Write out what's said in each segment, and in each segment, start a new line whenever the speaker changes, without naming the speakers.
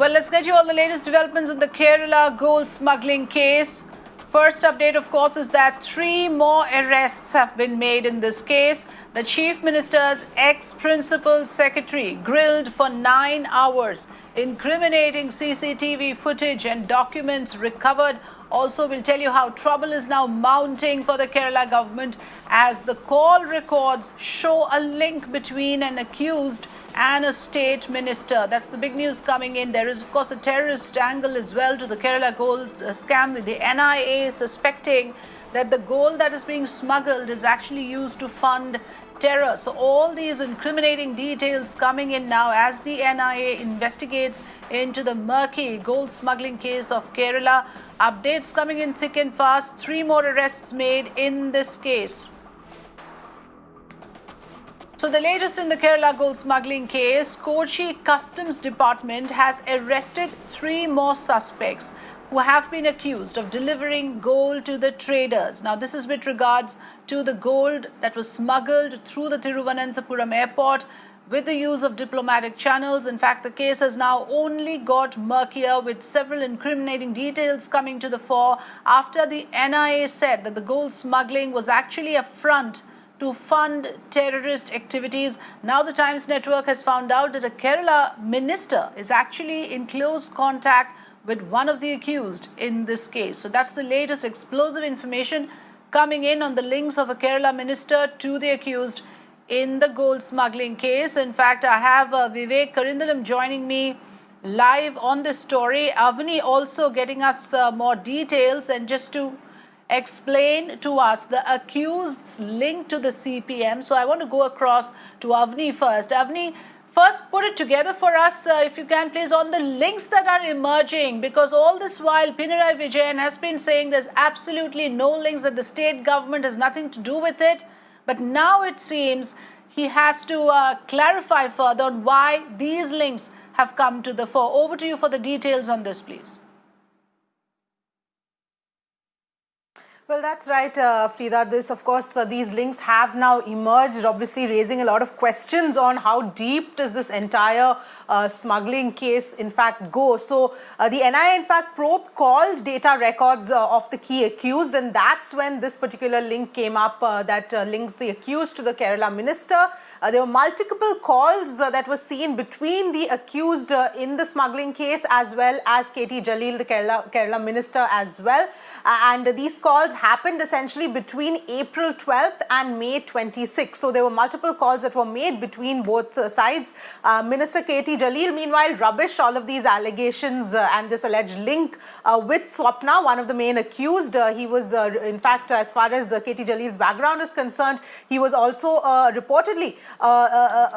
Well, let's get you all the latest developments in the Kerala gold smuggling case. First update, of course, is that 3 more arrests have been made in this case. The Chief Minister's ex-principal secretary grilled for 9 hours. Incriminating CCTV footage and documents recovered. Also, we'll tell you how trouble is now mounting for the Kerala government as the call records show a link between an accused and a state minister. That's the big news coming in. There is, of course, a terrorist angle as well to the Kerala gold scam, with the NIA suspecting that the gold that is being smuggled is actually used to fund terror. So all these incriminating details coming in now as the NIA investigates into the Murkier Gold smuggling case of Kerala. Updates coming in thick and fast. 3 more arrests made in this case. So the latest in the Kerala gold smuggling case, Kochi Customs Department has arrested 3 more suspects who have been accused of delivering gold to the traders. Now, this is with regards to the gold that was smuggled through the Thiruvananthapuram airport with the use of diplomatic channels. In fact, the case has now only got murkier, with several incriminating details coming to the fore after the NIA said that the gold smuggling was actually a front to fund terrorist activities. Now the Times Network has found out that a Kerala minister is actually in close contact with one of the accused in this case. So that's the latest explosive information coming in on the links of a Kerala minister to the accused in the gold smuggling case. In fact, I have Vivek Karindalam joining me live on this story. Avni also getting us more details, and just to explain to us the accused's link to the CPM. So I want to go across to Avni first. Avni, first put it together for us, if you can please, on the links that are emerging, because all this while Pinarayi Vijayan has been saying there's absolutely no links, that the state government has nothing to do with it. But now it seems he has to clarify further on why these links have come to the fore. Over to you for the details on this, please.
Well, that's right, Frida. This, of course, these links have now emerged, obviously raising a lot of questions on how deep does this entire smuggling case, in fact, go. So the NIA, in fact, probed call data records of the key accused, and that's when this particular link came up that links the accused to the Kerala minister. There were multiple calls that were seen between the accused in the smuggling case as well as KT Jalil, the Kerala minister, as well. And these calls happened essentially between April 12th and May 26th. So there were multiple calls that were made between both sides. Minister KT Jalil, meanwhile, rubbished all of these allegations and this alleged link with Swapna, one of the main accused. He was, in fact, as far as KT Jalil's background is concerned, he was also reportedly,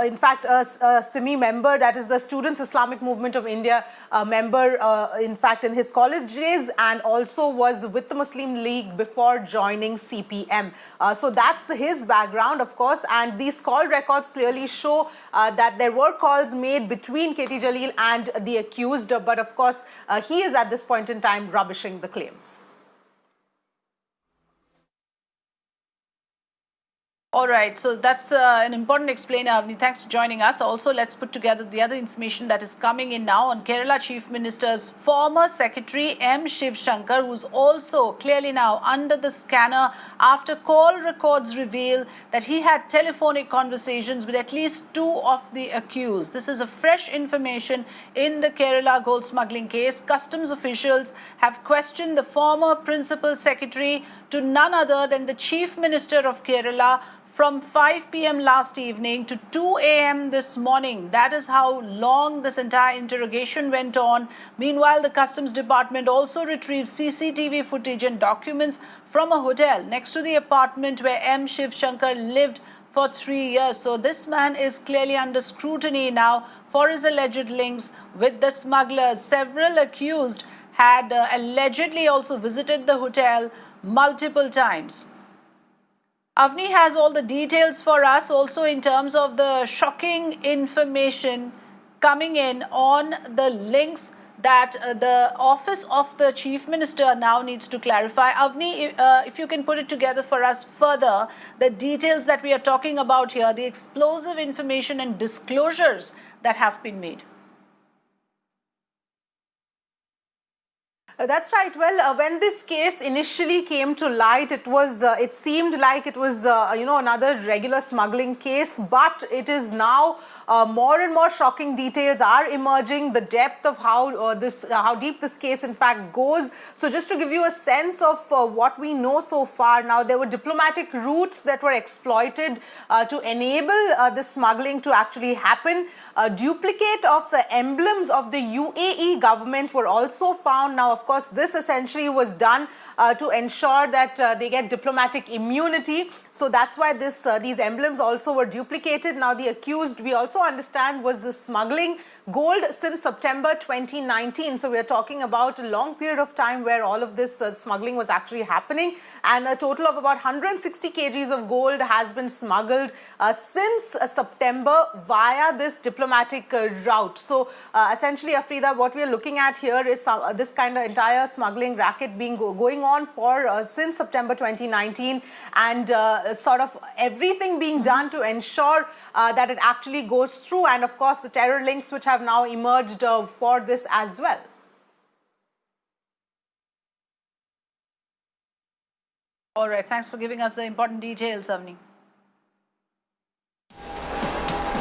in fact, a SIMI member, that is the Students Islamic Movement of India member, in fact, in his college days, and also was with the Muslim League before joining CPM. So that's his background, of course, and these call records clearly show that there were calls made between KT Jalil and the accused, but of course, he is at this point in time rubbishing the claims.
All right, so that's an important explainer, Avni. Thanks for joining us. Also, let's put together the other information that is coming in now on Kerala Chief Minister's former secretary, M. Shiv Shankar, who's also clearly now under the scanner after call records reveal that he had telephonic conversations with at least 2 of the accused. This is a fresh information in the Kerala gold smuggling case. Customs officials have questioned the former principal secretary to none other than the Chief Minister of Kerala from 5 p.m. last evening to 2 a.m. this morning. That is how long this entire interrogation went on. Meanwhile, the Customs Department also retrieved CCTV footage and documents from a hotel next to the apartment where M. Shiv Shankar lived for 3 years. So this man is clearly under scrutiny now for his alleged links with the smugglers. Several accused had allegedly also visited the hotel multiple times. Avni has all the details for us, also in terms of the shocking information coming in on the links that the office of the Chief Minister now needs to clarify. Avni, if you can put it together for us further, the details that we are talking about here, the explosive information and disclosures that have been made.
That's right. Well, when this case initially came to light, it seemed like it was another regular smuggling case, but it is now more and more shocking details are emerging. The depth of how deep this case in fact goes. So just to give you a sense of what we know so far, now there were diplomatic routes that were exploited to enable this smuggling to actually happen. A duplicate of the emblems of the UAE government were also found. Now, of course, this essentially was done to ensure that they get diplomatic immunity. So that's why these emblems also were duplicated. Now, the accused, we also understand, was smuggling gold since September 2019. So we're talking about a long period of time where all of this smuggling was actually happening, and a total of about 160 kgs of gold has been smuggled since September via this diplomatic route. So essentially, Afrida, what we're looking at here is this kind of entire smuggling racket going on for since September 2019, and sort of everything being done to ensure that it actually goes through, and of course the terror links which have now emerged for this as well.
All right, thanks for giving us the important details, Avni.